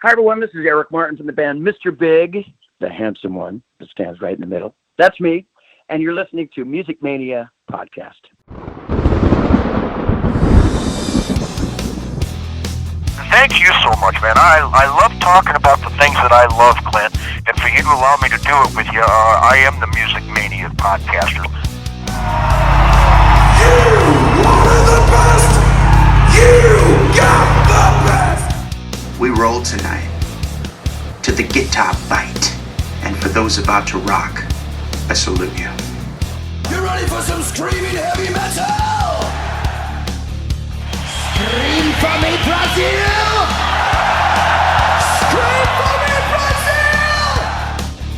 Hi, everyone. This is Eric Martin from the band Mr. Big, the handsome one that stands right in the middle. That's me. And you're listening to Music Mania Podcast. Thank you so much, man. I love talking about the things that I love, Clint. And for you to allow me to do it with you, I am the Music Mania podcaster. You wanted the best! You got the best! We roll tonight to the guitar bite. And for those about to rock, I salute you. You ready for some screaming heavy metal? Scream for me, Brazil! Scream for me,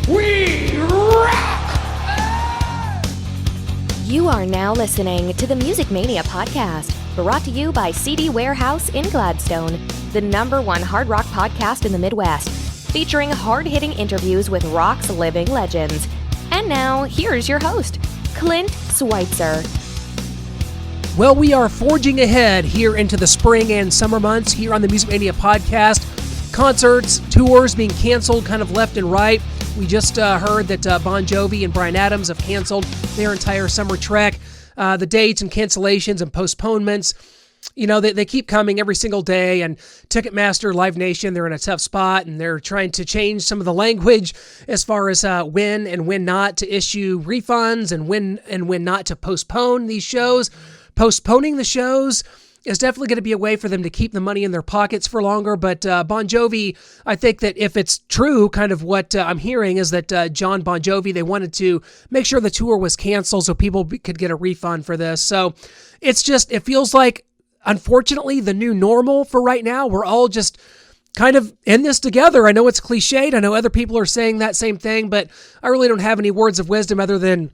Brazil! We rock! You are now listening to the Music Mania podcast, brought to you by CD Warehouse in Gladstone, the #1 hard rock podcast in the Midwest, featuring hard-hitting interviews with rock's living legends. And now, here's your host, Clint Schweitzer. Well, we are forging ahead here into the spring and summer months here on the Music Mania podcast. Concerts, tours being canceled kind of left and right. We just heard that Bon Jovi and Bryan Adams have canceled their entire summer trek. The dates and cancellations and postponements, you know, they keep coming every single day. And Ticketmaster, Live Nation, they're in a tough spot, and they're trying to change some of the language as far as when and when not to issue refunds and when not to postpone these shows. Postponing the shows is definitely going to be a way for them to keep the money in their pockets for longer. But Bon Jovi, I think that if it's true, kind of what I'm hearing is that John Bon Jovi, they wanted to make sure the tour was canceled so people could get a refund for this. So it's just, it feels like, unfortunately, the new normal for right now. We're all just kind of in this together. I know it's cliched. I know other people are saying that same thing, but I really don't have any words of wisdom other than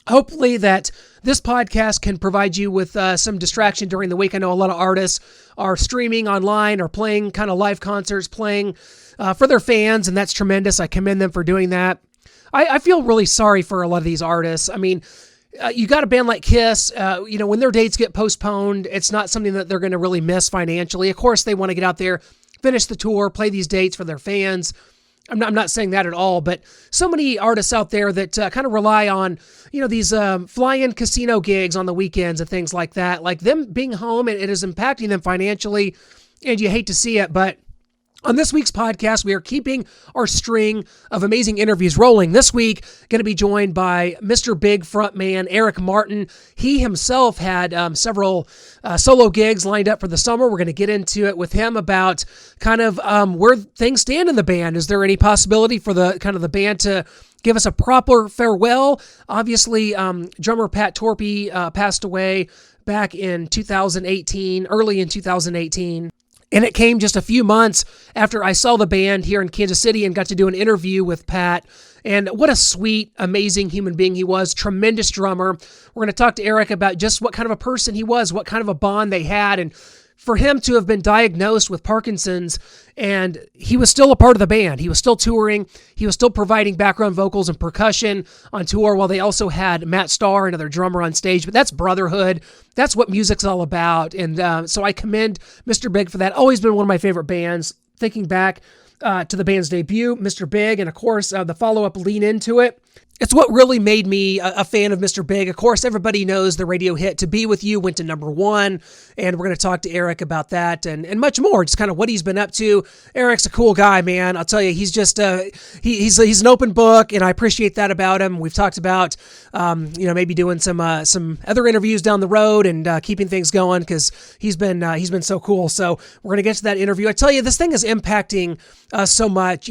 hopefully that this podcast can provide you with some distraction during the week. I know a lot of artists are streaming online or playing kind of live concerts, playing for their fans, and that's tremendous. I commend them for doing that. I feel really sorry for a lot of these artists. I mean, you got a band like Kiss, when their dates get postponed, it's not something that they're going to really miss financially. Of course, they want to get out there, finish the tour, play these dates for their fans. I'm not saying that at all, but so many artists out there that kind of rely on, these fly-in casino gigs on the weekends and things like that. Like them being home, it is impacting them financially, and you hate to see it, but on this week's podcast, we are keeping our string of amazing interviews rolling. This week, going to be joined by Mr. Big frontman Eric Martin. He himself had several solo gigs lined up for the summer. We're going to get into it with him about kind of where things stand in the band. Is there any possibility for the band to give us a proper farewell? Obviously, drummer Pat Torpy passed away back in 2018, early in 2018. And it came just a few months after I saw the band here in Kansas City and got to do an interview with Pat. And what a sweet, amazing human being he was. Tremendous drummer. We're going to talk to Eric about just what kind of a person he was, what kind of a bond they had. And for him to have been diagnosed with Parkinson's, and he was still a part of the band. He was still touring. He was still providing background vocals and percussion on tour, while they also had Matt Starr, another drummer, on stage. But that's brotherhood. That's what music's all about. And so I commend Mr. Big for that. Always been one of my favorite bands. Thinking back to the band's debut, Mr. Big, and of course the follow-up Lean Into It. It's what really made me a fan of Mr. Big. Of course, everybody knows the radio hit To Be With You went to #1, and we're going to talk to Eric about that and much more, just kind of what he's been up to. Eric's a cool guy, man. I'll tell you, he's just, he's an open book, and I appreciate that about him. We've talked about, maybe doing some other interviews down the road and keeping things going, because he's been so cool. So we're going to get to that interview. I tell you, this thing is impacting us so much,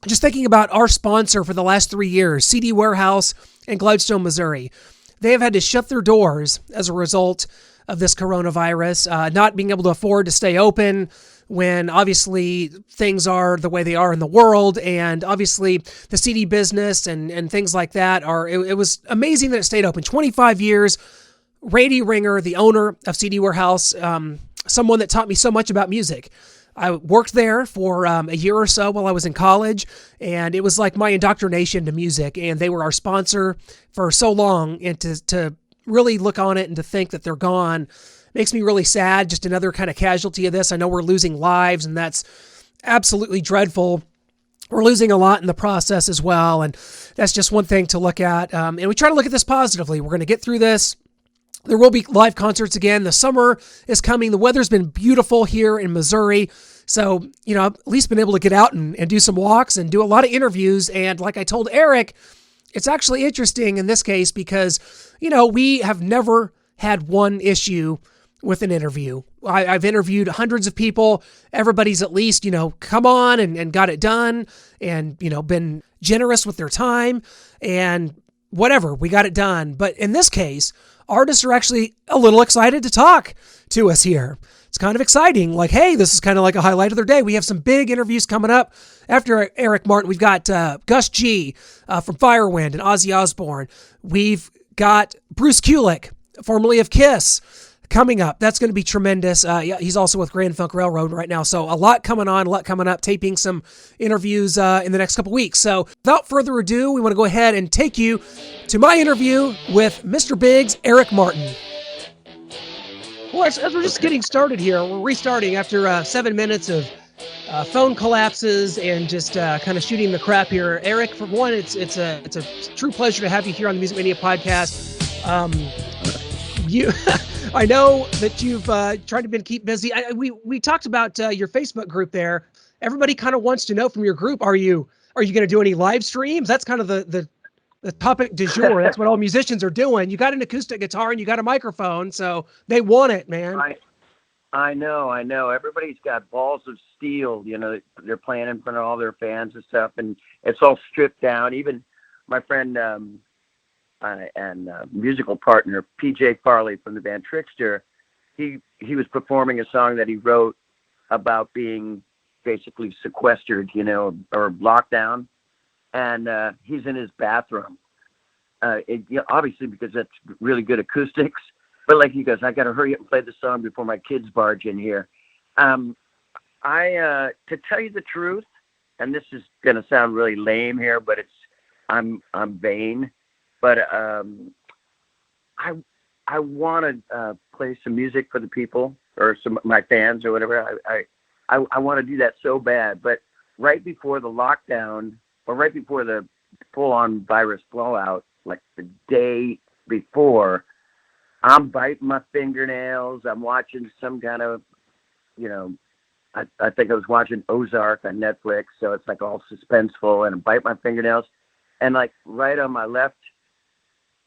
Just thinking about our sponsor for the last 3 years, CD Warehouse in Gladstone, Missouri. They have had to shut their doors as a result of this coronavirus, not being able to afford to stay open when obviously things are the way they are in the world, and obviously the CD business and things like that it was amazing that it stayed open. 25 years. Randy Ringer, the owner of CD Warehouse, someone that taught me so much about music. I worked there for a year or so while I was in college, and it was like my indoctrination to music, and they were our sponsor for so long, and to really look on it and to think that they're gone makes me really sad. Just another kind of casualty of this. I know we're losing lives, and that's absolutely dreadful. We're losing a lot in the process as well, and that's just one thing to look at. And we try to look at this positively. We're going to get through this. There will be live concerts again. The summer is coming. The weather's been beautiful here in Missouri. So, I've at least been able to get out and do some walks and do a lot of interviews. And like I told Eric, it's actually interesting in this case because, we have never had one issue with an interview. I've interviewed hundreds of people. Everybody's at least, come on and got it done and, been generous with their time and whatever, we got it done. But in this case, artists are actually a little excited to talk to us here. It's kind of exciting. Like, hey, this is kind of like a highlight of their day. We have some big interviews coming up. After Eric Martin, we've got Gus G from Firewind and Ozzy Osbourne. We've got Bruce Kulick, formerly of Kiss, coming up. That's going to be tremendous. He's also with Grand Funk Railroad right now. So a lot coming on, a lot coming up, taping some interviews in the next couple weeks. So without further ado, we want to go ahead and take you to my interview with Mr. Big's Eric Martin. Well, as we're just getting started here, we're restarting after 7 minutes of phone collapses and just kind of shooting the crap here. Eric, for one, it's a true pleasure to have you here on the Music Mania podcast. I know that you've tried to keep busy. We talked about your Facebook group there. Everybody kind of wants to know from your group, are you going to do any live streams? That's kind of the topic du jour. That's what all musicians are doing. You got an acoustic guitar and you got a microphone, so they want it, man. I know. Everybody's got balls of steel. They're playing in front of all their fans and stuff, and it's all stripped down. Even my friend and musical partner PJ Farley from the band Trickster, he was performing a song that he wrote about being basically sequestered, or locked down, and he's in his bathroom. Obviously because that's really good acoustics, but like he goes, I got to hurry up and play the song before my kids barge in here. To tell you the truth, and this is going to sound really lame here, but I'm vain. But I want to play some music for the people or some my fans or whatever. I want to do that so bad. But right before the lockdown, or right before the full-on virus blowout, like the day before, I'm biting my fingernails. I'm watching some kind of, I think I was watching Ozark on Netflix, so it's like all suspenseful, and I bite my fingernails, and like right on my left,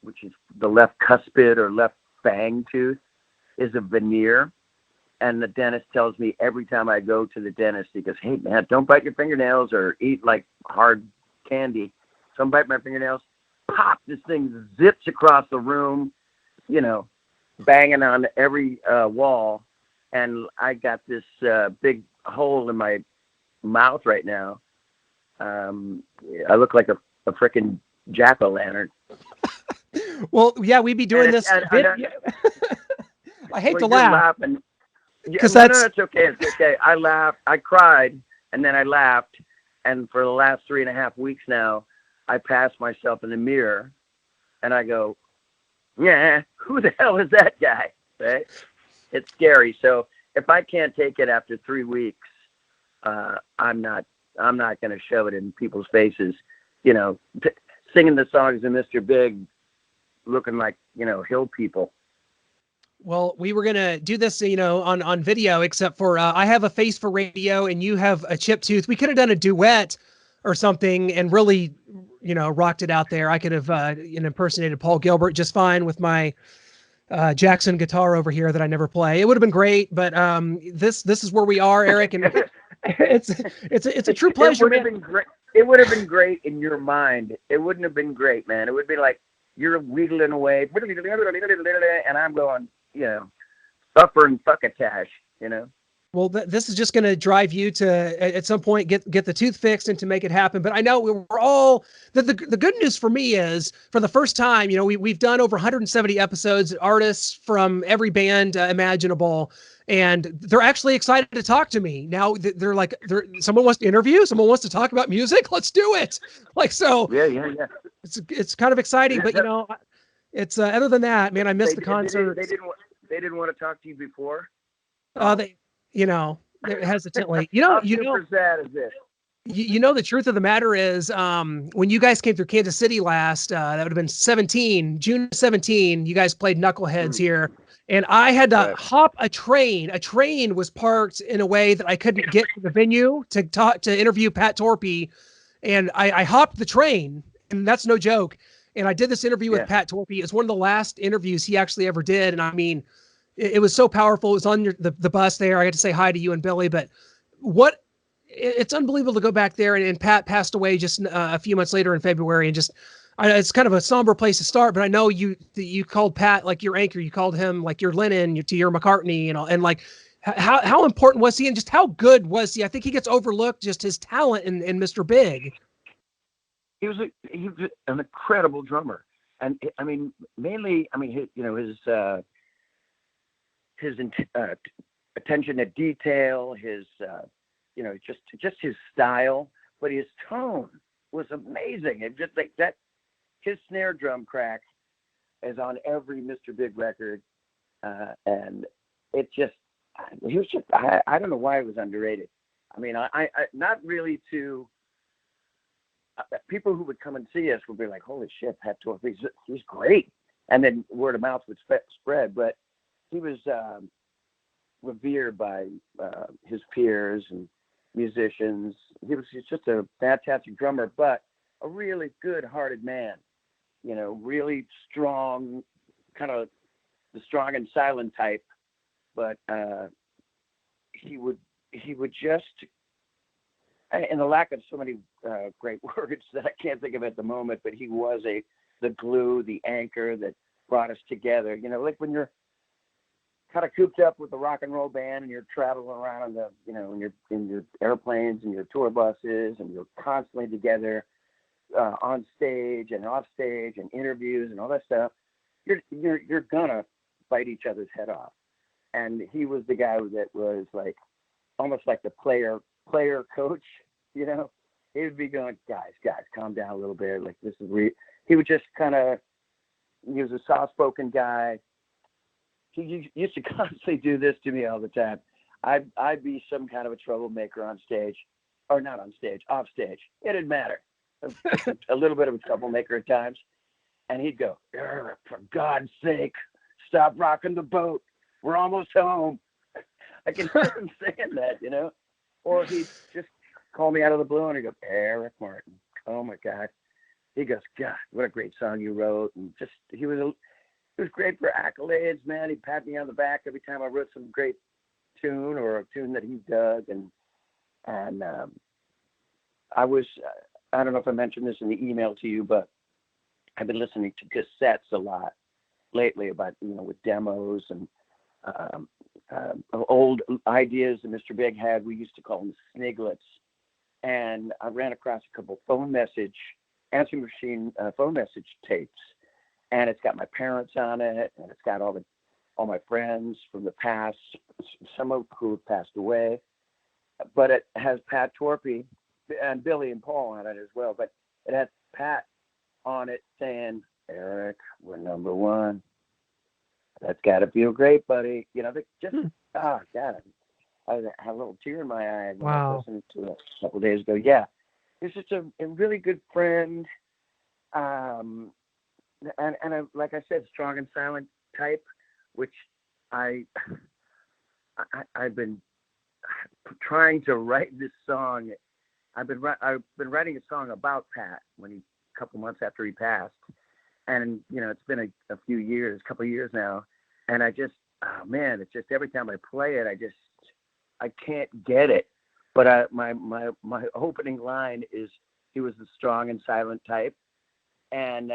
which is the left cuspid or left fang tooth, is a veneer. And the dentist tells me every time I go to the dentist, he goes, hey, man, don't bite your fingernails or eat like hard candy. So I'm biting my fingernails. Pop, this thing zips across the room, banging on every wall. And I got this big hole in my mouth right now. I look like a frickin' jack-o'-lantern. Well, yeah, we'd be doing this. I hate to laugh. Because no, it's okay. It's okay. I laughed. I cried, and then I laughed. And for the last 3.5 weeks now, I pass myself in the mirror, and I go, yeah, who the hell is that guy? Right? It's scary. So if I can't take it after 3 weeks, I'm not going to shove it in people's faces. Singing the songs of Mr. Big, looking like, hill people. Well, we were going to do this, on video, except for I have a face for radio and you have a chipped tooth. We could have done a duet or something and really, rocked it out there. I could have impersonated Paul Gilbert just fine with my Jackson guitar over here that I never play. It would have been great, but this is where we are, Eric, and it's a true pleasure. It would have been great. It would have been great in your mind. It wouldn't have been great, man. It would be like you're wheedling away, and I'm going, suffer and fuckatash, Well, this is just going to drive you to, at some point, get the tooth fixed and to make it happen. But I know we're all, the good news for me is, for the first time, we've done over 170 episodes, artists from every band imaginable, and they're actually excited to talk to me. Now they're like, someone wants to interview, someone wants to talk about music, let's do it. Like, so yeah. It's kind of exciting, but it's other than that, man, I missed the concert. They didn't want to talk to you before. hesitantly. How super sad is this? The truth of the matter is, when you guys came through Kansas City last, that would have been June 17, you guys played Knuckleheads here. And I had to hop a train. A train was parked in a way that I couldn't get to the venue to interview Pat Torpy. And I hopped the train, and that's no joke. And I did this interview with Pat Torpy. It's one of the last interviews he actually ever did. And I mean, it was so powerful. It was on the bus there. I got to say hi to you and Billy, but it's unbelievable to go back there, and Pat passed away just a few months later in February, and it's kind of a somber place to start. But I know you called Pat like your anchor, you called him like your Lennon to your McCartney, and like how important was he, and just how good was he? I think he gets overlooked, just his talent in Mr. Big. He was an incredible drummer, and I mean mainly, I mean his attention to detail, his just his style, but his tone was amazing. It just like that, his snare drum crack is on every Mr. Big record, and it just, he was just, I don't know why it was underrated. I mean, I not really to people who would come and see us would be like, holy shit, Pat Torpy, he's great, and then word of mouth would spread, but he was revered by his peers and musicians. He's just a fantastic drummer, but a really good-hearted man. Really strong, kind of the strong and silent type. But he would just, and the lack of so many great words that I can't think of at the moment. But he was the glue, the anchor that brought us together. Like when you're kind of cooped up with the rock and roll band and you're traveling around in your airplanes and your tour buses, and you're constantly together on stage and off stage and interviews and all that stuff, you're gonna bite each other's head off. And he was the guy that was like almost like the player coach. He would be going, guys, calm down a little bit, like this is he would just he was a soft-spoken guy. He used to constantly do this to me all the time. I'd be some kind of a troublemaker on stage, or not on stage, off stage. It didn't matter. A little bit of a troublemaker at times. And he'd go, for God's sake, stop rocking the boat. We're almost home. I can hear him saying that, Or he'd just call me out of the blue and he'd go, Eric Martin. Oh my God. He goes, God, what a great song you wrote. And just, he was great for accolades, man. He'd pat me on the back every time I wrote some great tune or a tune that he dug. And I was, I don't know if I mentioned this in the email to you, but I've been listening to cassettes a lot lately about, with demos and old ideas that Mr. Big had. We used to call them sniglets. And I ran across a couple answering machine phone message tapes. And it's got my parents on it, and it's got all my friends from the past, some of who have passed away. But it has Pat Torpy and Billy and Paul on it as well. But it has Pat on it saying, Eric, we're number one. That's got to feel great, buddy. Oh, God. I had a little tear in my eye when I was listening to it a couple of days ago. Yeah. He's just a really good friend. And like I said, strong and silent type, which I've been trying to write this song. I've been writing a song about Pat a couple months after he passed, and it's been a couple of years now, and I just, oh man, it's just every time I play it, I can't get it. But my opening line is, he was the strong and silent type, and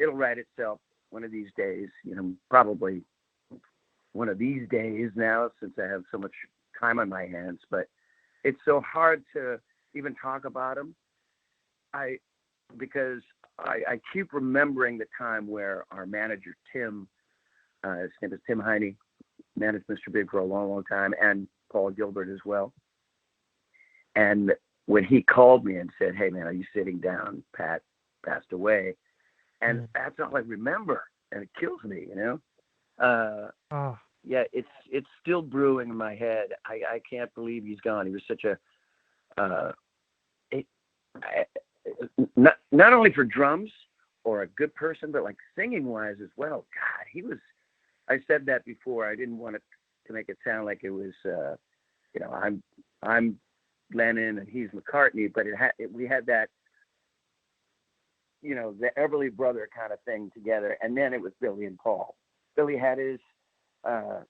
it'll write itself one of these days, probably one of these days now, since I have so much time on my hands. But it's so hard to even talk about him. Because I keep remembering the time where our manager, Tim, his name is Tim Heine, managed Mr. Big for a long, long time, and Paul Gilbert as well. And when he called me and said, hey man, are you sitting down? Pat passed away. And that's all I remember, and it kills me, yeah, it's still brewing in my head. I can't believe he's gone. He was such a not only for drums or a good person, but like singing wise as well. God, he was. I said that before. I didn't want it to make it sound like it was, I'm Lennon and he's McCartney, but we had that, the Everly brother kind of thing together. And then it was Billy and Paul. Billy had his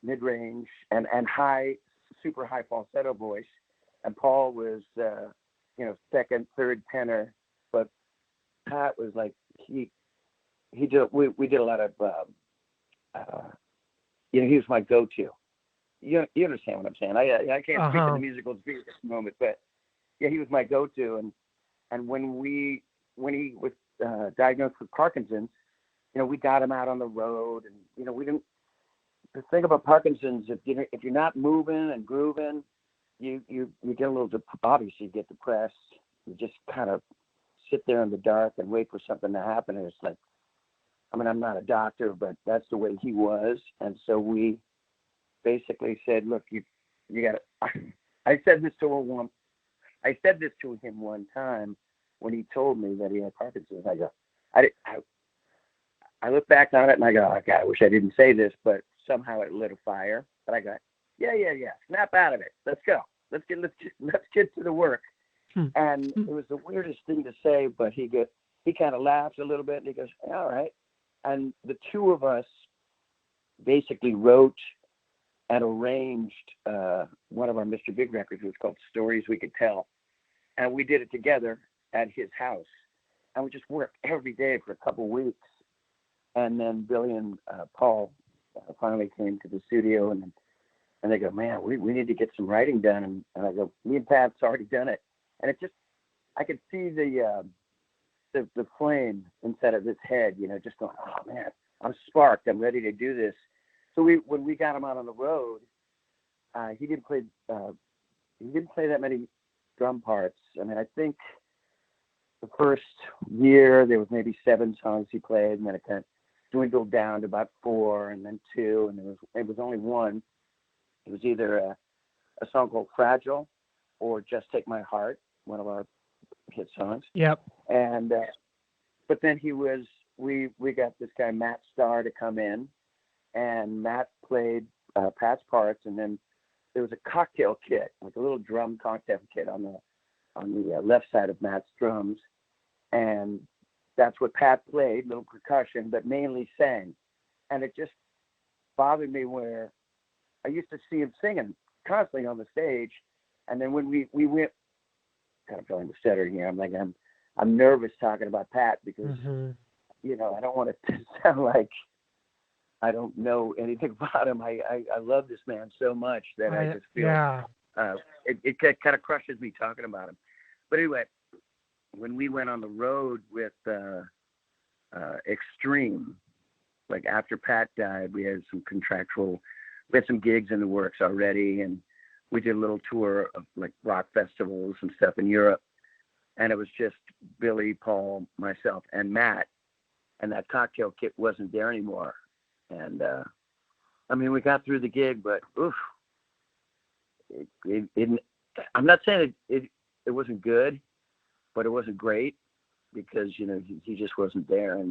mid-range and high, super high falsetto voice, and Paul was, second, third tenor. But Pat was like we did a lot of. He was my go-to. You understand what I'm saying? I can't speak in the musical sphere at this moment, but yeah, he was my go-to. And when he was diagnosed with Parkinson's, we got him out on the road, and we didn't. The thing about Parkinson's, if you're not moving and grooving, you get a little obviously you get depressed. You just kind of sit there in the dark and wait for something to happen. And it's like, I'm not a doctor, but that's the way he was. And so we basically said, look, you got to, I said this to him one time when he told me that he had Parkinson's. I go, I look back on it and I go, oh, God, I wish I didn't say this, but somehow it lit a fire. But I go, yeah. Snap out of it. Let's go. Let's get to the work. And it was the weirdest thing to say, but he kind of laughs a little bit and he goes, all right. And the two of us basically wrote and arranged one of our Mr. Big records. It was called Stories We Could Tell. And we did it together at his house. And we just worked every day for a couple of weeks. And then Billy and Paul finally came to the studio and they go, man, we need to get some writing done. And I go, me and Pat's already done it. And it just, I could see the flame inside of his head, just going, oh man, I'm sparked. I'm ready to do this. So when we got him out on the road, he didn't play that many drum parts. I think the first year there was maybe 7 songs he played, and then it kind of dwindled down to about 4, and then 2, and it was only 1. It was either a song called Fragile or Just Take My Heart, one of our hit songs. Yep. And but then we got this guy Matt Starr to come in, and Matt played Pat's parts, and then there was a cocktail kit, like a little drum cocktail kit on the left side of Matt's drums, and that's what Pat played, little percussion, but mainly sang. And it just bothered me where I used to see him singing constantly on the stage, and then when we went, kind of feeling the stutter here, I'm like, I'm nervous talking about Pat because, I don't want it to sound like I don't know anything about him. I love this man so much that I just feel it kind of crushes me talking about him. But anyway, when we went on the road with Extreme, like after Pat died, we had some gigs in the works already, and we did a little tour of like rock festivals and stuff in Europe. And it was just Billy, Paul, myself, and Matt. And that cocktail kit wasn't there anymore. And we got through the gig, but oof, I'm not saying it wasn't good, but it wasn't great because he just wasn't there.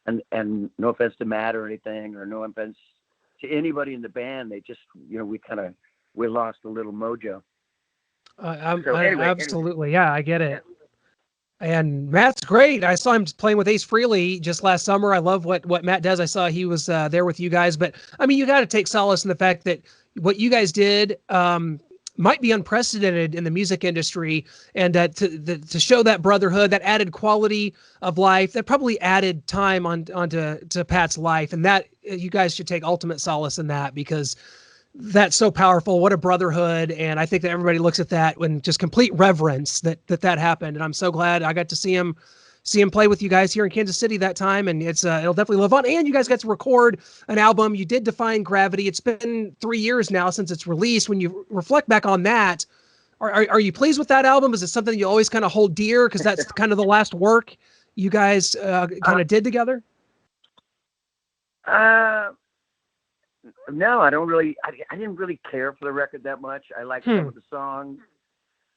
And no offense to Matt or anything, or no offense to anybody in the band, they just we lost a little mojo. Absolutely, yeah, I get it. And Matt's great. I saw him playing with Ace Frehley just last summer. I love what Matt does. I saw he was there with you guys. But, you got to take solace in the fact that what you guys did might be unprecedented in the music industry. And to show that brotherhood, that added quality of life, that probably added time onto Pat's life. And that you guys should take ultimate solace in that because that's so powerful. What a brotherhood. And I think that everybody looks at that with just complete reverence that happened. And I'm so glad I got to see him play with you guys here in Kansas City that time. And it'll definitely live on. And you guys got to record an album. You did Defying Gravity. It's been 3 years now since it's released. When you reflect back on that, are you pleased with that album? Is it something you always kind of hold dear? Cause that's kind of the last work you guys kind of did together. No, I don't really. I didn't really care for the record that much. I liked some of the songs.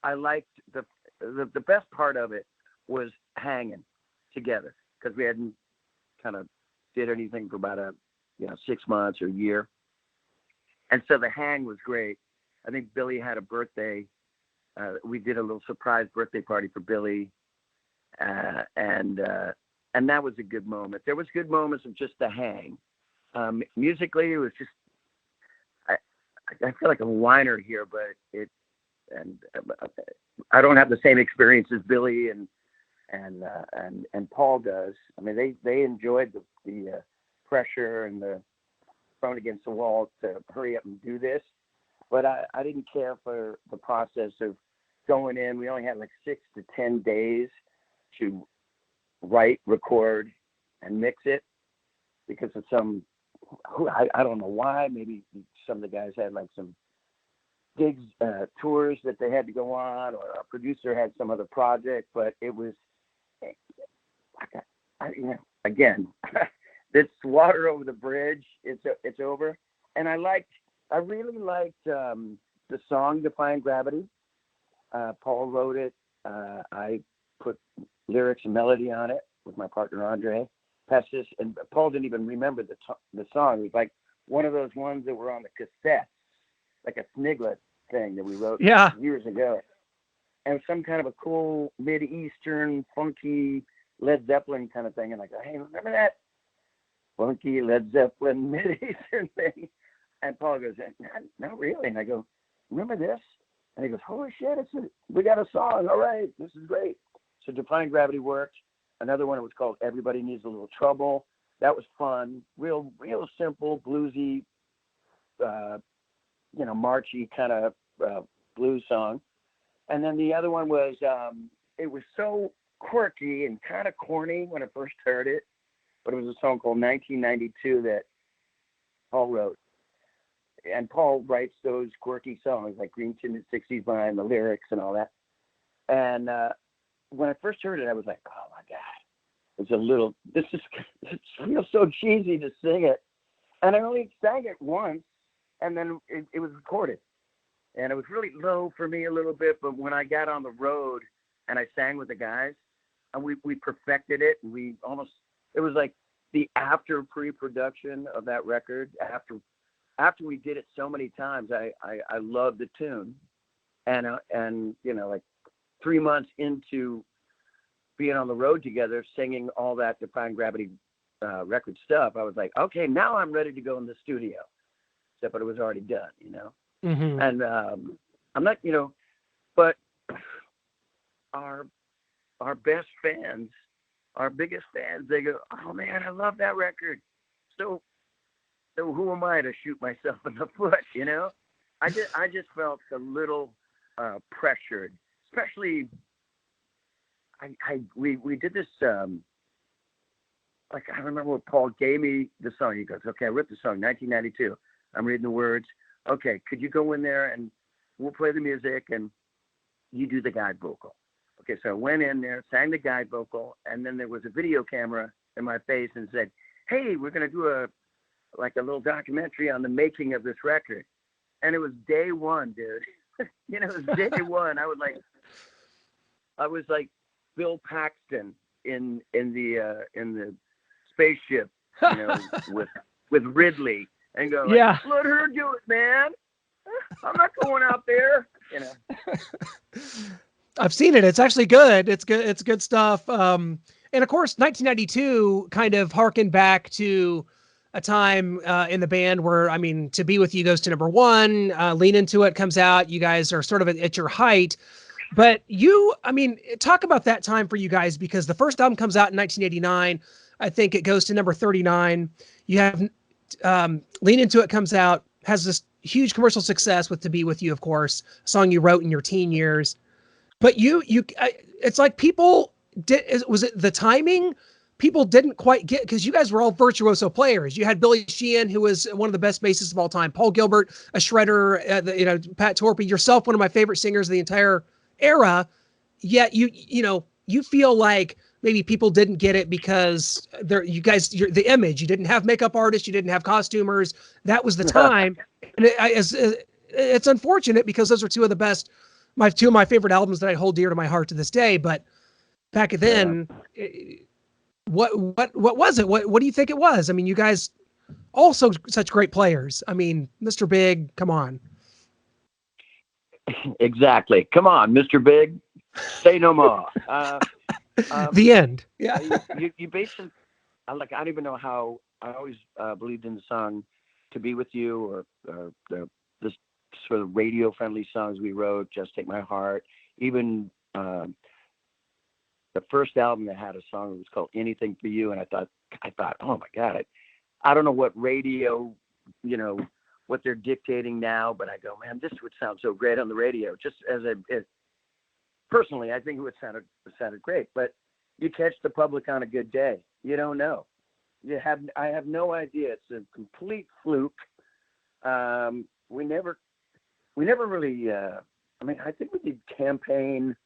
I liked the best part of it was hanging together because we hadn't kind of did anything for about 6 months or a year, and so the hang was great. I think Billy had a birthday. We did a little surprise birthday party for Billy, and that was a good moment. There was good moments of just the hang. Musically, it was just. I feel like a whiner here, but I don't have the same experience as Billy and Paul does. I mean, they enjoyed the pressure and the thrown against the wall to hurry up and do this, but I didn't care for the process of going in. We only had like 6 to 10 days to write, record, and mix it because of some. I don't know why. Maybe some of the guys had like some gigs, tours that they had to go on, or our producer had some other project. But it was, again, it's water over the bridge. It's over. And I really liked the song "Defying Gravity." Paul wrote it. I put lyrics and melody on it with my partner Andre Pestis, and Paul didn't even remember the song. It was like one of those ones that were on the cassette, like a Sniglet thing that we wrote years ago. And some kind of a cool Mid-Eastern, funky Led Zeppelin kind of thing. And I go, hey, remember that funky Led Zeppelin Mid-Eastern thing? And Paul goes, not really. And I go, remember this? And he goes, holy shit, we got a song. All right, this is great. So Defying Gravity worked. Another one, it was called Everybody Needs a Little Trouble. That was fun. Real simple, bluesy, marchy kind of blues song. And then the other one was, it was so quirky and kind of corny when I first heard it, but it was a song called 1992 that Paul wrote. And Paul writes those quirky songs like Green Tinted 60s Vine, the lyrics and all that. And when I first heard it, I was like, oh my God, it feels so cheesy to sing it. And I only sang it once, and then it was recorded. And it was really low for me a little bit, but when I got on the road and I sang with the guys, and we perfected it, and it was like the after pre-production of that record. After we did it so many times, I loved the tune. And like 3 months into being on the road together, singing all that Defying Gravity record stuff, I was like, okay, now I'm ready to go in the studio. Except, but it was already done, Mm-hmm. And I'm not, but our best fans, our biggest fans, they go, oh man, I love that record. So who am I to shoot myself in the foot? I just felt a little pressured, especially. We did this. I remember when Paul gave me the song. He goes, "Okay, I wrote the song, 1992. I'm reading the words. Okay, could you go in there and we'll play the music and you do the guide vocal?" Okay, so I went in there, sang the guide vocal, and then there was a video camera in my face and said, "Hey, we're gonna do a little documentary on the making of this record." And it was day one, dude. It was day one. I was like Bill Paxton in the spaceship, with Ridley, and go, let her do it, man. I'm not going out there, I've seen it. It's actually good. It's good. It's good stuff. And of course, 1992 kind of harkened back to a time in the band where, To Be With You goes to number one. Lean Into It comes out. You guys are sort of at your height. But talk about that time for you guys, because the first album comes out in 1989. I think it goes to number 39. You have Lean Into It comes out, has this huge commercial success with To Be With You, of course, a song you wrote in your teen years. But it's like people was it the timing? People didn't quite get, because you guys were all virtuoso players. You had Billy Sheehan, who was one of the best bassists of all time, Paul Gilbert, a shredder, Pat Torpy, yourself, one of my favorite singers of the entire era. Yet you feel like maybe people didn't get it because the image, you didn't have makeup artists, you didn't have costumers. That was the time. And it's unfortunate because those are two of my favorite albums that I hold dear to my heart to this day. But back then, what was it? What do you think it was? I mean, you guys also such great players. I mean, Mr. Big, come on. Exactly. Come on, Mr. Big. Say no more. The end. Yeah. You basically, I don't even know how. I always believed in the song "To Be With You" or this sort of radio friendly songs we wrote. "Just Take My Heart." Even the first album that had a song that was called "Anything for You," and I thought, oh my God, I don't know what radio, what they're dictating now, but I go, man, this would sound so great on the radio. Just personally, I think it would sounded great. But you catch the public on a good day, you don't know. I have no idea. It's a complete fluke. We never really. I think we did campaign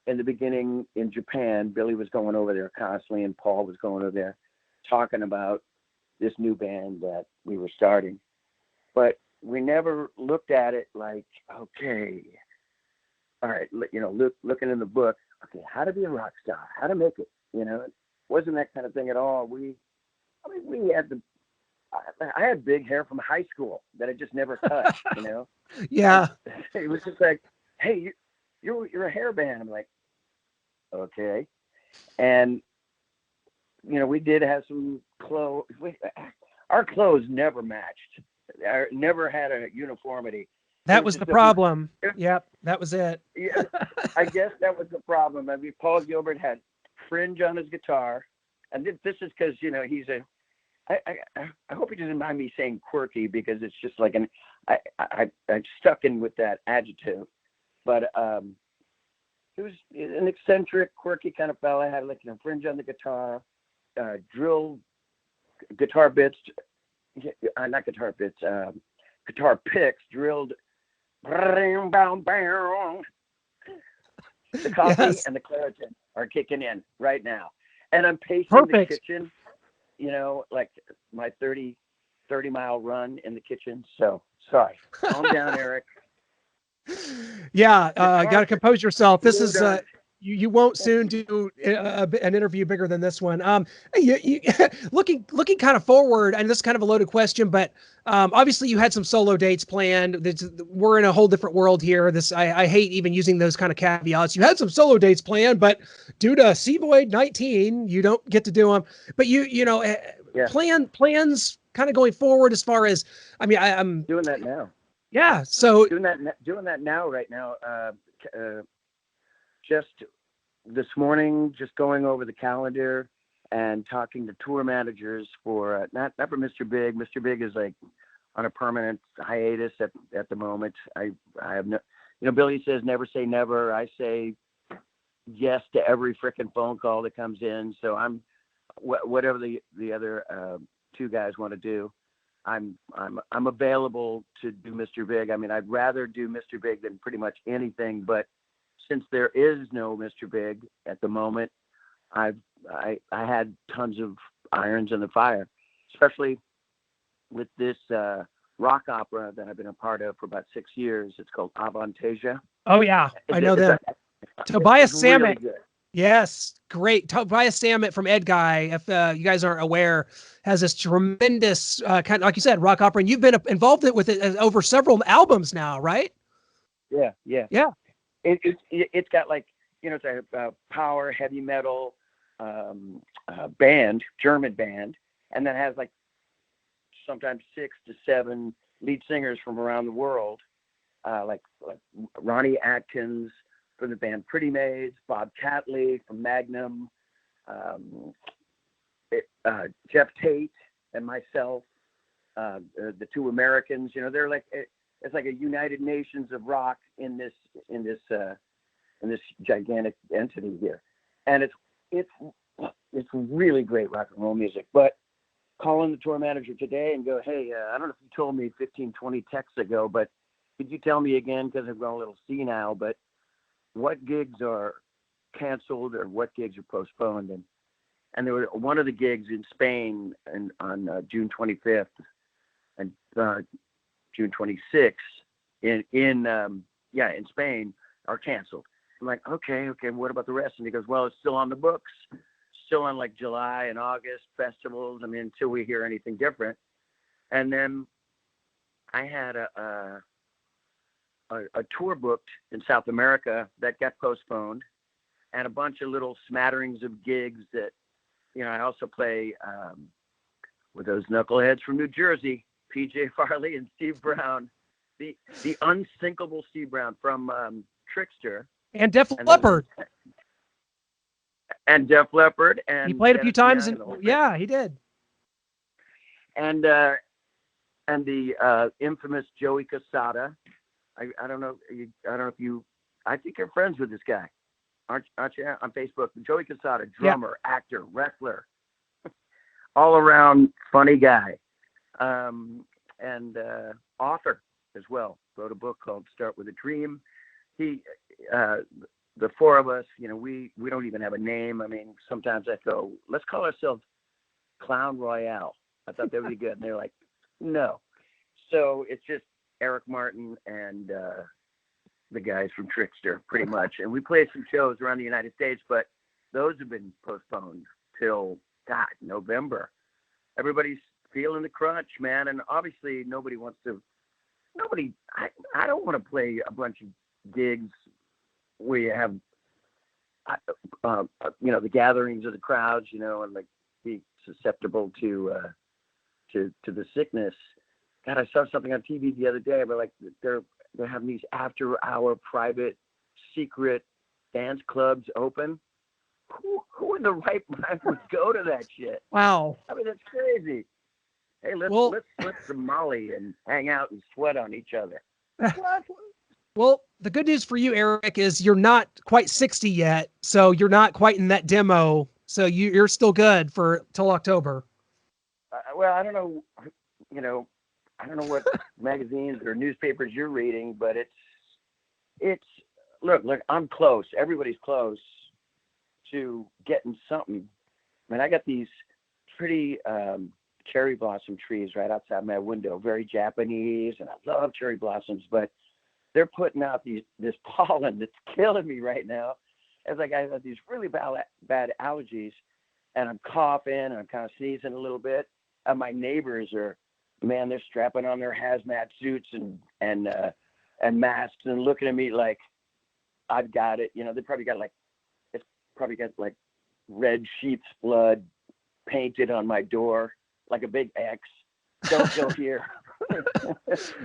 in the beginning in Japan. Billy was going over there constantly, and Paul was going over there talking about this new band that we were starting. But we never looked at it like, okay, all right, looking in the book, okay, how to be a rock star, how to make it, it wasn't that kind of thing at all. I had big hair from high school that I just never cut, Yeah. It was just like, hey, you're a hair band. I'm like, okay. And, we did have some clothes. Our clothes never matched. I never had a uniformity. That was the problem. Yep, that was it. Yeah, I guess that was the problem. I mean, Paul Gilbert had fringe on his guitar, and this is because he's I hope he doesn't mind me saying quirky, because it's just like I stuck in with that adjective, but he was an eccentric, quirky kind of fella. Had fringe on the guitar, drill guitar bits. Not guitar bits, guitar picks drilled. The coffee Yes. and the Claritin are kicking in right now. And I'm pacing Perfect. the kitchen, like my 30-mile run in the kitchen. So, sorry. Calm down, Eric. Yeah, got to compose yourself. This is you won't soon do an interview bigger than this one. You, looking kind of forward, and this is kind of a loaded question, but obviously you had some solo dates planned. We're in a whole different world here. I hate even using those kind of caveats. You had some solo dates planned, but due to C-Void 19, you don't get to do them. But plans kind of going forward as far as, I'm doing that now. Yeah, so doing that now, right now. Just this morning, just going over the calendar and talking to tour managers for not for Mr. Big. Mr. Big is like on a permanent hiatus at the moment. I have no, Billy says never say never. I say yes to every freaking phone call that comes in. So I'm whatever the other two guys want to do. I'm available to do Mr. Big. I mean, I'd rather do Mr. Big than pretty much anything, but since there is no Mr. Big at the moment, I had tons of irons in the fire, especially with this rock opera that I've been a part of for about 6 years. It's called Avantasia. Oh yeah, I know them. Tobias Sammet. Really good. Yes, great. Tobias Sammet from Ed Guy, if you guys aren't aware, has this tremendous kind of, like you said, rock opera, and you've been involved with it over several albums now, right? Yeah. It's got it's a power heavy metal band, German band, and then has sometimes 6 to 7 lead singers from around the world, like Ronnie Atkins from the band Pretty Maids, Bob Catley from Magnum, Jeff Tate and myself, the two Americans. They're it's like a United Nations of rock in this gigantic entity here, and it's really great rock and roll music. But calling the tour manager today and go, hey, I don't know if you told me 15, 20 texts ago, but could you tell me again, because I've gone a little senile, but what gigs are canceled or what gigs are postponed. And there was one of the gigs in Spain on June 25th and June 26th in Spain are canceled. I'm like, okay, what about the rest? And he goes, well, it's still on the books, still on like July and August festivals. I mean, until we hear anything different. And then I had a tour booked in South America that got postponed, and a bunch of little smatterings of gigs that, I also play with those knuckleheads from New Jersey, PJ Farley and Steve Brown, the unsinkable Steve Brown from Trickster. And Def Leppard. And Def Leppard. And he played a few times. Yeah, he did. And the infamous Joey Casada. I don't know. I think you're friends with this guy. Aren't you on Facebook? Joey Casada, drummer, actor, wrestler, all around funny guy, and author as well. Wrote a book called Start with a Dream. He, the four of us, we don't even have a name. I mean, sometimes I go, let's call ourselves Clown Royale. I thought that would be good. And they're like, no. So it's just Eric Martin and the guys from Trickster, pretty much. And we played some shows around the United States, but those have been postponed till, November. Everybody's feeling the crunch, man. And obviously I don't want to play a bunch of gigs where you have, the gatherings of the crowds, and like be susceptible to the sickness. God, I saw something on TV the other day, but like they're having these after-hour private secret dance clubs open. Who in the right mind would go to that shit? Wow. I mean, that's crazy. Hey, let's slip some Molly and hang out and sweat on each other. What? Well, the good news for you, Eric, is you're not quite 60 yet, so you're not quite in that demo. So you're still good till October. Well, I don't know. I don't know what magazines or newspapers you're reading, but it's look, I'm close. Everybody's close to getting something. I mean, I got these pretty cherry blossom trees right outside my window, very Japanese, and I love cherry blossoms, but they're putting out this pollen that's killing me right now. It's like I have these really bad allergies, and I'm coughing, and I'm kind of sneezing a little bit, and my neighbors are, man, they're strapping on their hazmat suits and masks and looking at me like I've got it. They probably got like red sheep's blood painted on my door like a big X. Don't go here.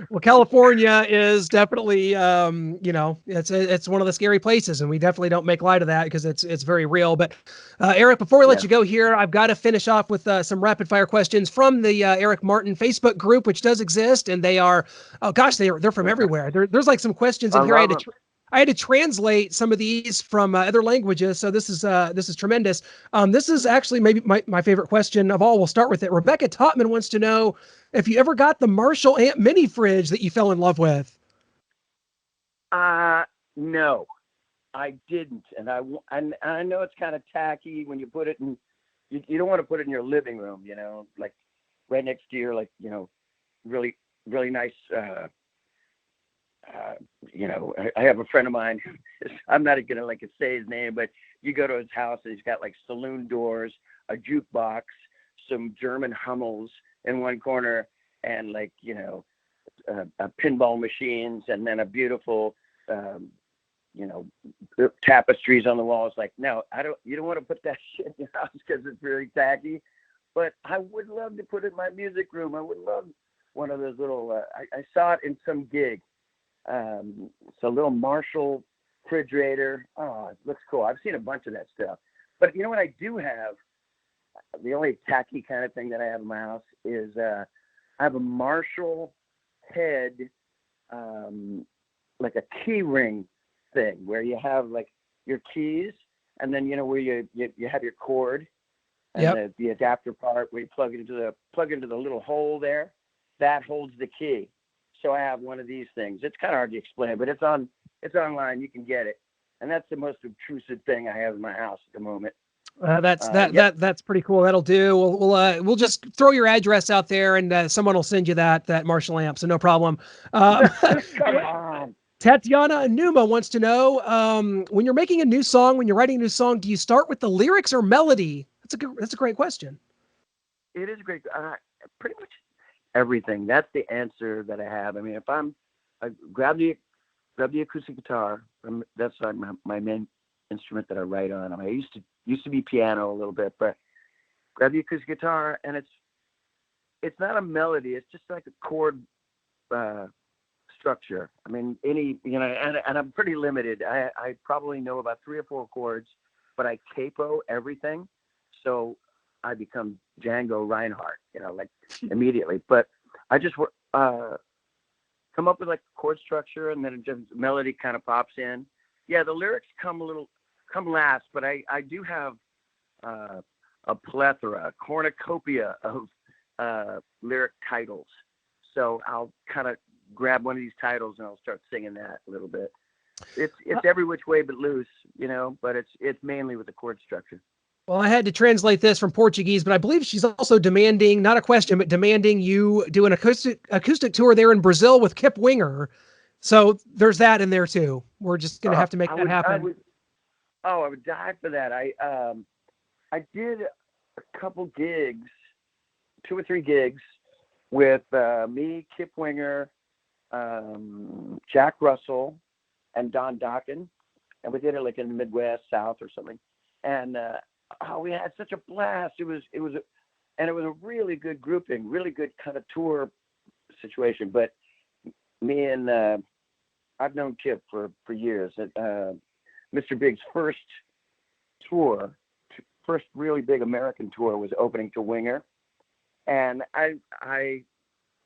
Well, California is definitely, it's one of the scary places, and we definitely don't make light of that because it's very real. But Eric, before we let you go here, I've got to finish off with some rapid fire questions from the Eric Martin Facebook group, which does exist, and they are, they're from everywhere. There's like some questions in here. I had to translate some of these from other languages, so this is tremendous. This is actually maybe my favorite question of all. We'll start with it. Rebecca Topman wants to know if you ever got the Marshall Amp mini fridge that you fell in love with. No, I didn't, and I know it's kind of tacky when you put it in. You don't want to put it in your living room, like right next to your really really nice. I have a friend of mine. I'm not gonna say his name, but you go to his house and he's got like saloon doors, a jukebox, some German Hummels in one corner, and pinball machines, and then a beautiful, tapestries on the walls. Like, no, you don't want to put that shit in your house because it's really tacky. But I would love to put it in my music room. I would love one of those little. I saw it in some gig. It's a little Marshall refrigerator. Oh, it looks cool. I've seen a bunch of that stuff. But what I do have, the only tacky kind of thing that I have in my house is I have a Marshall head, like a key ring thing where you have like your keys, and then where you have your cord and the adapter part where you plug into the little hole there that holds the key. So I have one of these things. It's kind of hard to explain, but it's online. You can get it. and that's the most obtrusive thing I have in my house at the moment. That's pretty cool. That'll do. We'll just throw your address out there, and someone will send you that Marshall amp. So no problem. Come on. Tatiana Numa wants to know, when you're making a new song, when you're writing a new song, do you start with the lyrics or melody? That's a great question. It is great. Pretty much everything. That's the answer that I have. I mean, if I grab the acoustic guitar, that's my main instrument that I write on. I mean, I used to be piano a little bit, but grab the acoustic guitar, and it's not a melody. It's just like a chord structure. I mean, and I'm pretty limited. I probably know about 3 or 4 chords, but I capo everything, so I become Django Reinhardt, like immediately. But I just come up with like chord structure, and then just melody kind of pops in. Yeah, the lyrics come last, but I do have a plethora, a cornucopia of lyric titles. So I'll kind of grab one of these titles and I'll start singing that a little bit. It's every which way but loose, but it's mainly with the chord structure. Well, I had to translate this from Portuguese, but I believe she's also demanding, not a question, but demanding you do an acoustic tour there in Brazil with Kip Winger. So there's that in there too. We're just going to have to make that happen. I would die for that. I did a couple gigs, 2 or 3 gigs with me, Kip Winger, Jack Russell, and Don Dokken, and we did it like in the Midwest, South or something. And we had such a blast. It was a really good grouping, really good kind of tour situation. But me and I've known Kip for years. Mr. Big's first really big American tour was opening to Winger, and I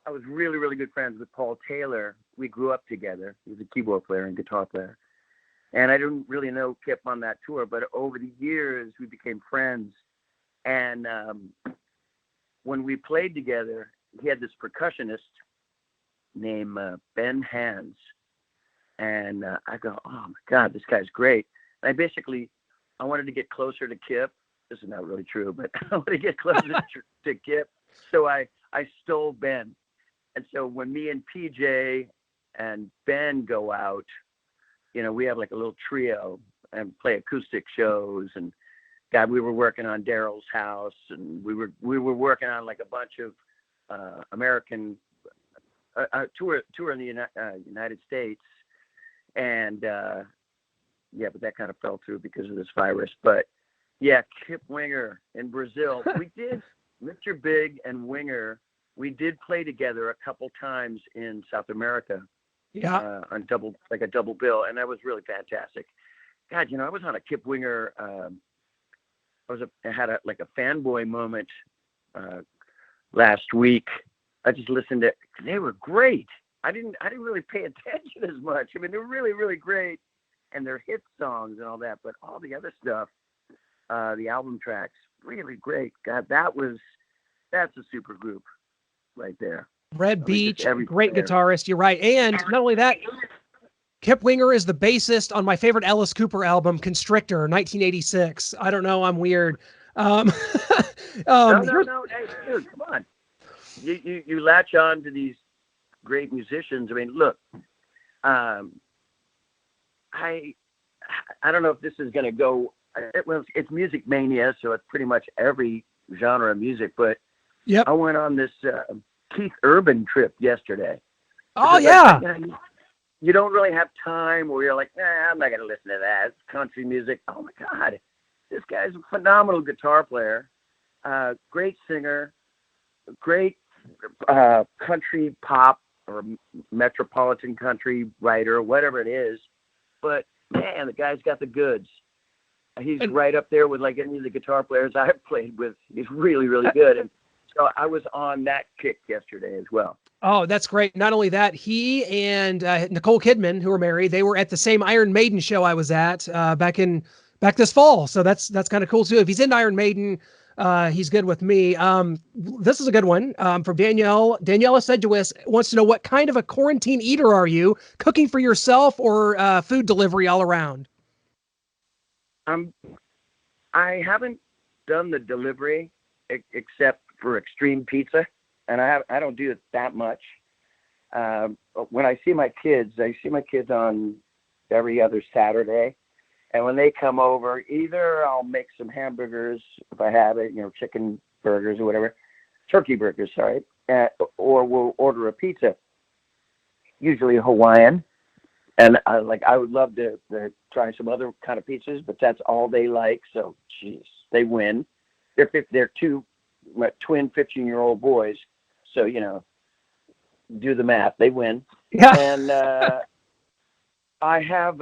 was really, really good friends with Paul Taylor. We grew up together. He was a keyboard player and guitar player. And I didn't really know Kip on that tour, but over the years we became friends. And when we played together, he had this percussionist named Ben Hands. And I go, oh my God, this guy's great. And I wanted to get closer to Kip. This is not really true, but I wanted to get closer to Kip. So I stole Ben. And so when me and PJ and Ben go out, we have like a little trio and play acoustic shows. And God, we were working on Daryl's house, and we were working on like a bunch of American tour in the United States. And but that kind of fell through because of this virus. But yeah, Kip Winger in Brazil. We did, Mr. Big and Winger, we did play together a couple times in South America. Yeah. On a double bill, and that was really fantastic. God, I was on a Kip Winger. I had a fanboy moment last week. I just listened to. They were great. I didn't really pay attention as much. I mean, they're really, really great, and their hit songs and all that. But all the other stuff, the album tracks, really great. God, that's a super group right there. Red Beach, great guitarist. You're right. And not only that, Kip Winger is the bassist on my favorite Alice Cooper album, Constrictor, 1986. I don't know. I'm weird. No. Hey, dude, come on. You latch on to these great musicians. I mean, look, I don't know if this is going to go. It's Music Mania, so it's pretty much every genre of music. But yep. I went on this Keith Urban trip yesterday. Oh yeah. You don't really have time where you're like, I'm not going to listen to that. It's country music. Oh my God, this guy's a phenomenal guitar player, great singer, great country pop or metropolitan country writer, whatever it is. But man, the guy's got the goods. He's right up there with like any of the guitar players I've played with. He's really, really good. And so I was on that kick yesterday as well. Oh, that's great. Not only that, he and Nicole Kidman, who were married, they were at the same Iron Maiden show I was at back this fall. So that's kind of cool too. If he's into Iron Maiden, he's good with me. This is a good one from Danielle. Daniela Sedgwick wants to know, what kind of a quarantine eater are you? Cooking for yourself or food delivery all around? I haven't done the delivery except for Extreme Pizza, and I don't do it that much. When I see my kids on every other Saturday, and when they come over, either I'll make some hamburgers if I have it, chicken burgers or whatever, turkey burgers, sorry, or we'll order a pizza, usually Hawaiian. And I would love to try some other kind of pizzas, but that's all they like. So, geez, they win. They're two twin 15-year-old boys. So, do the math. They win. Yeah. And I have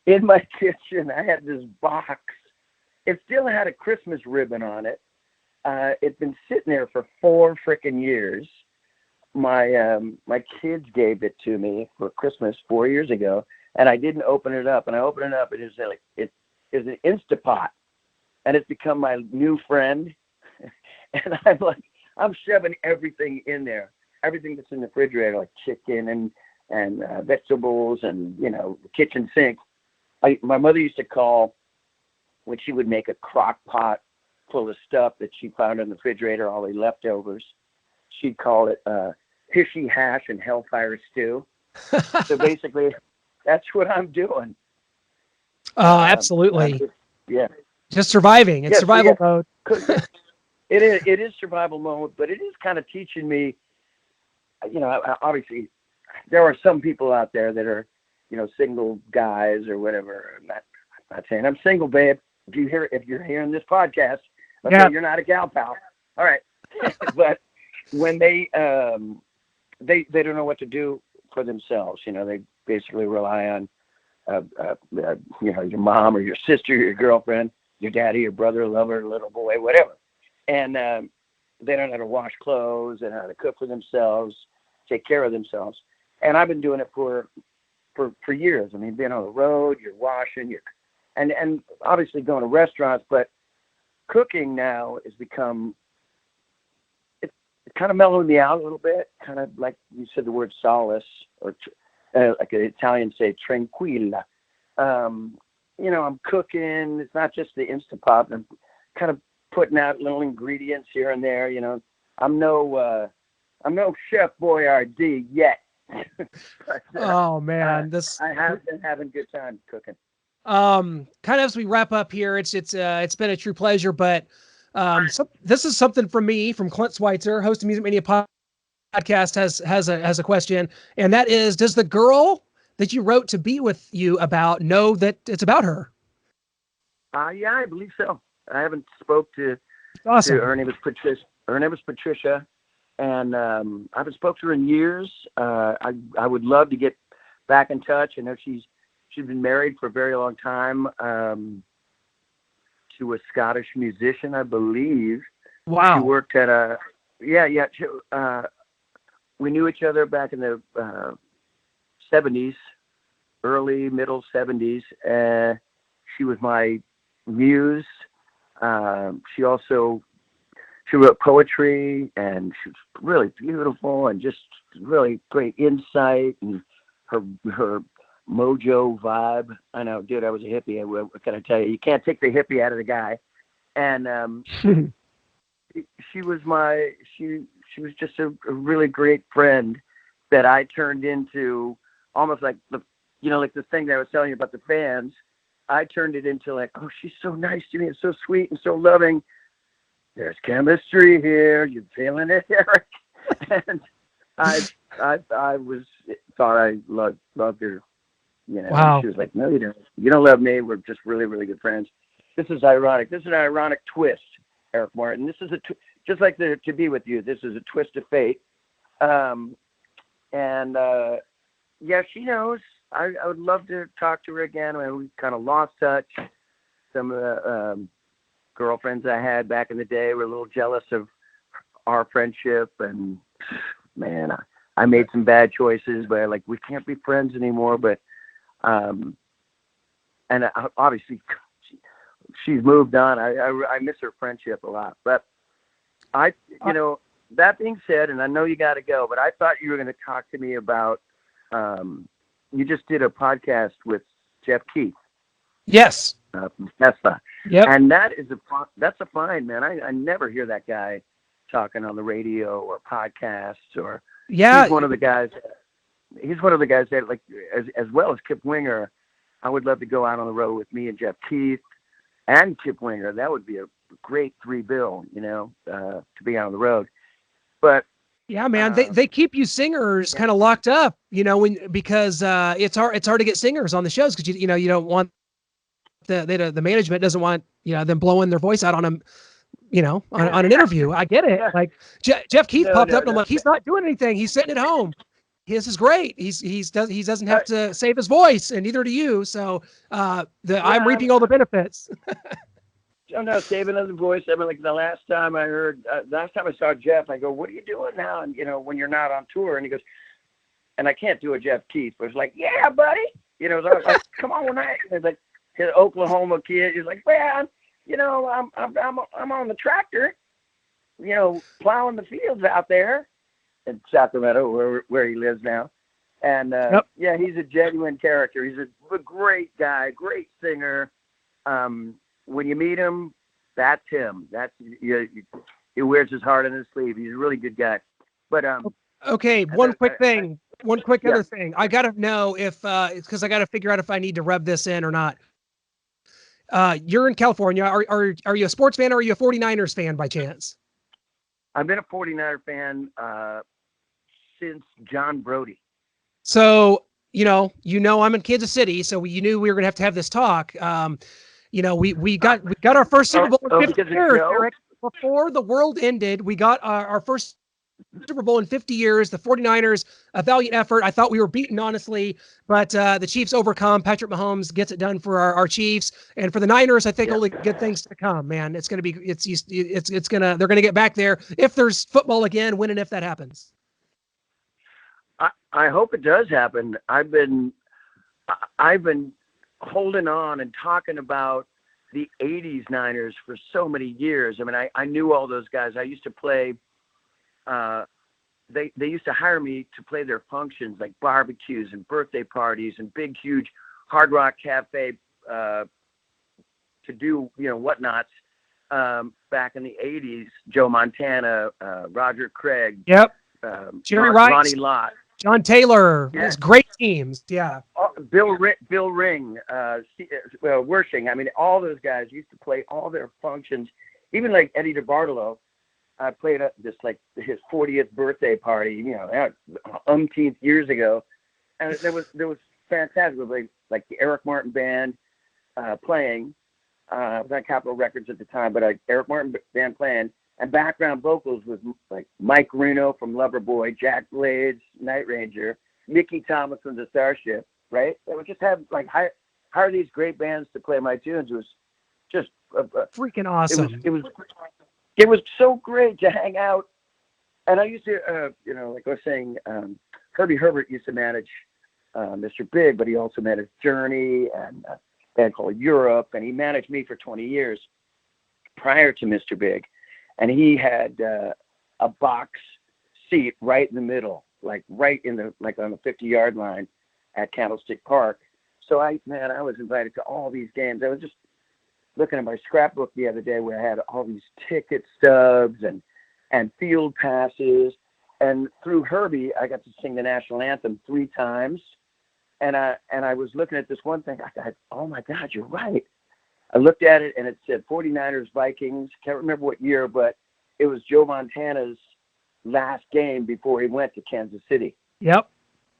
in my kitchen, I had this box. It still had a Christmas ribbon on it. It's been sitting there for 4 freaking years. My kids gave it to me for Christmas 4 years ago, and I didn't open it up. And I opened it up, and it was an Instapot, and it's become my new friend. And I'm shoving everything in there, everything that's in the refrigerator, like chicken and vegetables and the kitchen sink. My mother used to call when she would make a crock pot full of stuff that she found in the refrigerator, all the leftovers. She'd call it Hishy Hash and Hellfire Stew. So basically, that's what I'm doing. Absolutely. Yeah. Just surviving. It's survival mode. It is survival mode, but it is kind of teaching me, obviously, there are some people out there that are, single guys or whatever. I'm not saying I'm single, babe. If you're hearing this podcast, okay, you're not a gal pal. All right. But when they don't know what to do for themselves, they basically rely on, your mom or your sister, your girlfriend, your daddy, your brother, lover, little boy, whatever. And they don't know how to wash clothes and how to cook for themselves, take care of themselves. And I've been doing it for years. I mean, being on the road, you're washing, and obviously going to restaurants, but cooking now has become, it's kind of mellowed me out a little bit, kind of like you said the word solace, or like the Italians say, tranquilla. I'm cooking. It's not just the Instapot. I'm kind of putting out little ingredients here and there. I'm no Chef Boyardee yet. But, oh man, I have been having a good time cooking. Kind of as we wrap up here, it's been a true pleasure, but this is something from me, from Clint Schweitzer, host of Music Mania podcast, has a question, and that is, does the girl that you wrote To Be With You about know that it's about her? Yeah, I believe so. I haven't spoke to her name was Patricia. And I haven't spoke to her in years. I would love to get back in touch. I know she's been married for a very long time to a Scottish musician, I believe. Wow. She worked at we knew each other back in the 70s, early, middle 70s. She was my muse. She wrote poetry, and she was really beautiful and just really great insight, and her mojo vibe. I know, dude, I was a hippie. What can I tell you? You can't take the hippie out of the guy. And she was just a really great friend that I turned into almost like the thing that I was telling you about the fans. I turned it into like, oh, she's so nice to me and so sweet and so loving. There's chemistry here. You're feeling it, Eric. And I thought I loved her. Wow. She was like, no, you don't. You don't love me. We're just really, really good friends. This is ironic. This is an ironic twist, Eric Martin. This is just like To Be With You. This is a twist of fate. She knows. I would love to talk to her again. I mean, we kind of lost touch. Some of the girlfriends I had back in the day were a little jealous of our friendship, and man, I made some bad choices, but we can't be friends anymore. But obviously she's moved on. I miss her friendship a lot. But that being said, and I know you got to go, but I thought you were going to talk to me about. You just did a podcast with Jeff Keith. Yes. From Tesla. Yep. And that's a find, man. I never hear that guy talking on the radio or podcasts or. Yeah. He's one of the guys. He's one of the guys that, like, as well as Kip Winger, I would love to go out on the road with me and Jeff Keith and Kip Winger. That would be a great 3-bill, to be out on the road. But yeah, man, they keep you singers kind of locked up, because it's hard to get singers on the shows because you don't want the management doesn't want them blowing their voice out on them, on an interview. I get it. Like Jeff Keith popped up and I'm like, he's not doing anything. He's sitting at home. This is great. He doesn't have to save his voice, and neither do you. So I'm reaping all the benefits. Oh no, saving his voice. I mean, like the last time I saw Jeff, I go, "What are you doing now?" And when you're not on tour, and he goes, and I can't do a Jeff Keith, but it's like, "Yeah, buddy," so I was like, "Come on, tonight." And like his Oklahoma kid, he's like, "Man, I'm on the tractor, plowing the fields out there in Sacramento, where he lives now." And yeah, he's a genuine character. He's a great guy, great singer. When you meet him, that's him. That's he wears his heart on his sleeve. He's a really good guy. But okay, one quick other thing. I gotta know if because I gotta figure out if I need to rub this in or not. You're in California. Are you a sports fan or are you a 49ers fan by chance? I've been a 49er fan since John Brody. So I'm in Kansas City, so you knew we were gonna have to have this talk. We got our first Super Bowl in 50 years, Eric. Before the world ended, we got our first Super Bowl in 50 years. The 49ers, a valiant effort. I thought we were beaten, honestly, but the Chiefs overcome. Patrick Mahomes gets it done for our Chiefs, and for the Niners, I think only good things to come. Man, it's gonna be they're gonna get back there if there's football again. When and if that happens. I hope it does happen. I've been holding on and talking about the 80s Niners for so many years. I mean, I knew all those guys. I used to play, they used to hire me to play their functions like barbecues and birthday parties and big, huge Hard Rock Cafe to do, whatnots back in the 80s. Joe Montana, Roger Craig. Yep. Jerry Rice. Ronnie Lott. John Taylor, those great teams, yeah. Bill Ring, Wershing. I mean, all those guys used to play all their functions. Even like Eddie DeBartolo, played at this like his 40th birthday party, umpteenth years ago, and there was fantastic. It was like the Eric Martin band playing. It was on Capitol Records at the time, but Eric Martin band playing. And background vocals was like Mike Reno from Loverboy, Jack Blades, Night Ranger, Mickey Thomas from the Starship, right? They would just have like hire these great bands to play my tunes. It was just freaking awesome. It was so great to hang out. And I used to, like I was saying, Herbie Herbert used to manage Mr. Big, but he also managed Journey and a band called Europe, and he managed me for 20 years prior to Mr. Big. And he had a box seat right in the middle, like right in the on the 50-yard line at Candlestick Park. So I was invited to all these games. I was just looking at my scrapbook the other day where I had all these ticket stubs and field passes. And through Herbie, I got to sing the national anthem 3 times. And I was looking at this one thing. I thought, oh my God, you're right. I looked at it and it said 49ers Vikings. Can't remember what year, but it was Joe Montana's last game before he went to Kansas City. Yep.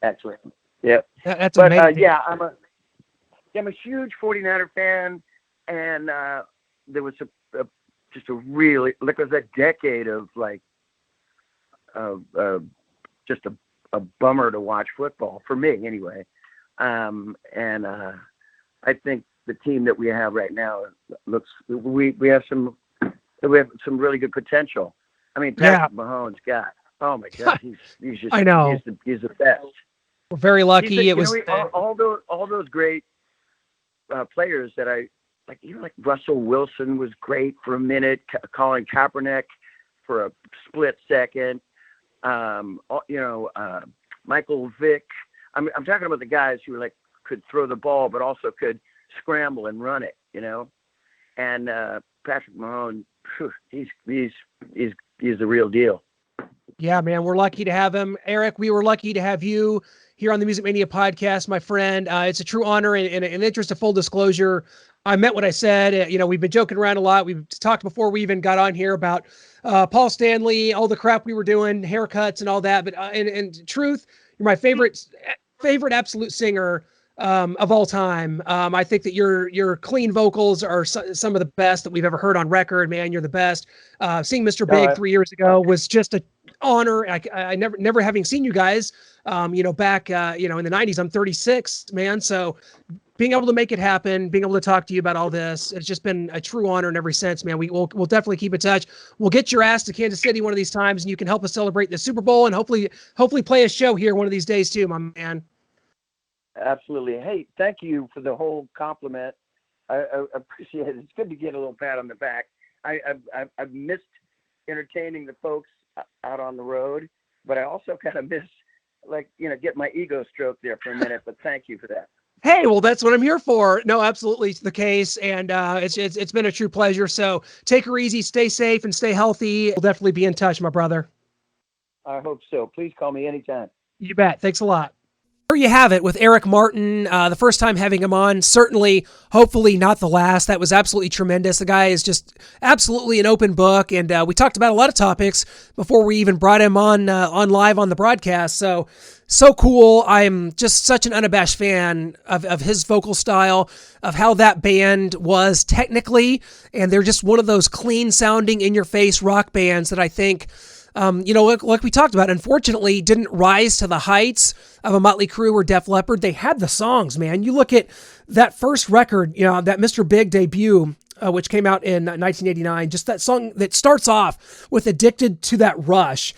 Actually. Yep. That's amazing. I'm a huge 49er fan, and there was just a really it was a decade of just a bummer to watch football for me anyway. I think the team that we have right now we have some really good potential. I mean, Patrick Mahomes, God, oh my God, he's just, I know, he's the best. We're very lucky. All those great players that I like. Like Russell Wilson was great for a minute. Colin Kaepernick for a split second. Michael Vick. I'm talking about the guys who could throw the ball, but also could scramble and run it, And Patrick Mahone, he's the real deal. Yeah, man, we're lucky to have him. Eric, we were lucky to have you here on the Music Mania podcast, my friend. It's a true honor, and in the interest of full disclosure, I meant what I said. We've been joking around a lot. We've talked before we even got on here about Paul Stanley, all the crap we were doing, haircuts and all that. But in truth, you're my favorite absolute singer of all time. I think that your clean vocals are some of the best that we've ever heard on record. Man, you're the best. Seeing Mr. Big 3 years ago was just a honor. I never having seen you guys, back, in the 90s. I'm 36, man. So being able to make it happen, being able to talk to you about all this, it's just been a true honor in every sense, man. We'll definitely keep in touch. We'll get your ass to Kansas City one of these times, and you can help us celebrate the Super Bowl and hopefully play a show here one of these days too, my man. Absolutely. Hey, thank you for the whole compliment. I appreciate it. It's good to get a little pat on the back. I've missed entertaining the folks out on the road, but I also kind of miss, get my ego stroked there for a minute, but thank you for that. Hey, well, that's what I'm here for. No, absolutely the case. And it's been a true pleasure. So take her easy, stay safe, and stay healthy. We'll definitely be in touch, my brother. I hope so. Please call me anytime. You bet. Thanks a lot. There you have it with Eric Martin. The first time having him on, certainly, hopefully not the last. That was absolutely tremendous. The guy is just absolutely an open book. And we talked about a lot of topics before we even brought him on live on the broadcast. So cool. I'm just such an unabashed fan of his vocal style, of how that band was technically. And they're just one of those clean sounding in your face rock bands that I think, like we talked about, unfortunately didn't rise to the heights of a Motley Crue or Def Leppard. They had the songs, man. You look at that first record, that Mr. Big debut, which came out in 1989, just that song that starts off with Addicted to That Rush.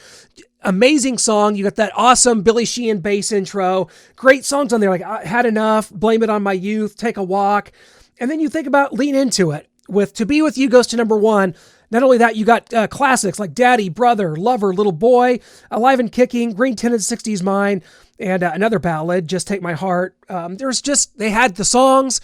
Amazing song. You got that awesome Billy Sheehan bass intro. Great songs on there, like I Had Enough, Blame It on My Youth, Take a Walk. And then you think about Lean Into It with To Be With You goes to number 1. Not only that, you got classics like Daddy, Brother, Lover, Little Boy, Alive and Kicking, Green Tinted 60s Mine, and another ballad, Just Take My Heart. They had the songs,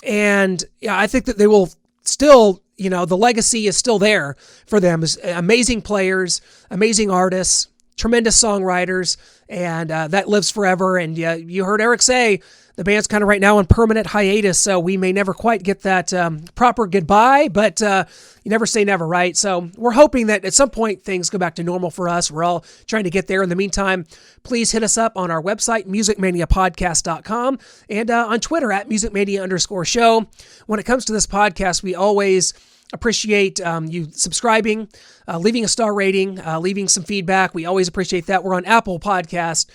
and I think that they will still, the legacy is still there for them. Amazing players, amazing artists, tremendous songwriters, and that lives forever. And you heard Eric say, the band's kind of right now on permanent hiatus, so we may never quite get that proper goodbye, but you never say never, right? So we're hoping that at some point things go back to normal for us. We're all trying to get there. In the meantime, please hit us up on our website, musicmaniapodcast.com, and on Twitter at musicmania_show. When it comes to this podcast, we always appreciate you subscribing, leaving a star rating, leaving some feedback. We always appreciate that. We're on Apple Podcast,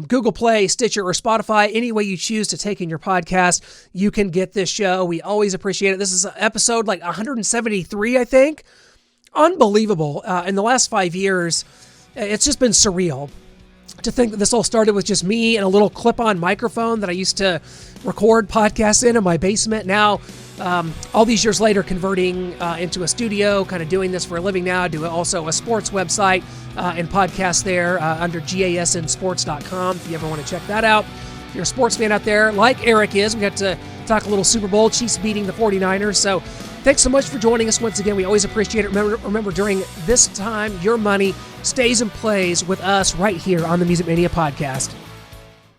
Google Play, Stitcher, or Spotify. Any way you choose to take in your podcast, you can get this show. We always appreciate it. This is episode 173, I think. Unbelievable. In the last 5 years, it's just been surreal to think that this all started with just me and a little clip-on microphone that I used to record podcasts in my basement. Now, all these years later, converting into a studio, kind of doing this for a living now. I do also a sports website and podcast there under gasnsports.com if you ever want to check that out. If you're a sports fan out there, like Eric is, we got to talk a little Super Bowl, Chiefs beating the 49ers. So thanks so much for joining us once again. We always appreciate it. Remember, during this time, your money stays and plays with us right here on the Music Mania podcast.